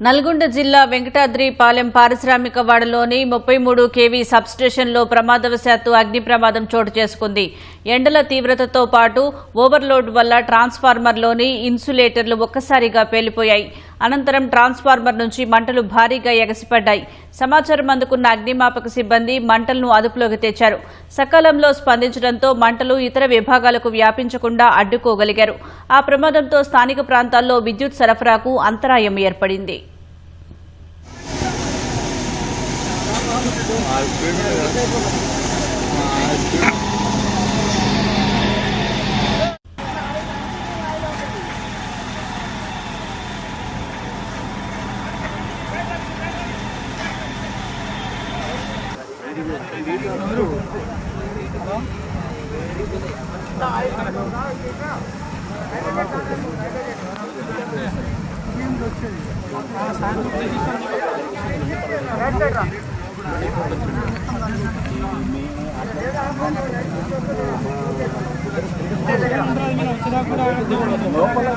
నల్గొండ జిల్లా వెంకటాద్రిపాలెం పారిశ్రామిక వాడలోని 33 kV సబ్స్టేషన్లో ప్రమాదవశాత్తు అగ్ని ప్రమాదం చోటు చేసుకుంది. ఎండల తీవ్రతతో పాటు ఓవర్లోడ్ వల్ల ట్రాన్స్ఫార్మర్లోని ఇన్సులేటర్లు ఒక్కసారిగా పేలిపోయాయి. అనంతరం ట్రాన్స్ఫార్మర్ నుంచి మంటలు భారీగా ఎగసిపడ్డాయి. సమాచారం అందుకున్న అగ్నిమాపక సిబ్బంది మంటలను అదుపులోకి తెచ్చారు. సకాలంలో స్పందించడంతో మంటలు ఇతర విభాగాలకు వ్యాపించకుండా అడ్డుకోగలిగారు. ఆ ప్రమాదంతో స్థానిక ప్రాంతాల్లో విద్యుత్ సరఫరాకు అంతరాయం ఏర్పడింది. లోపల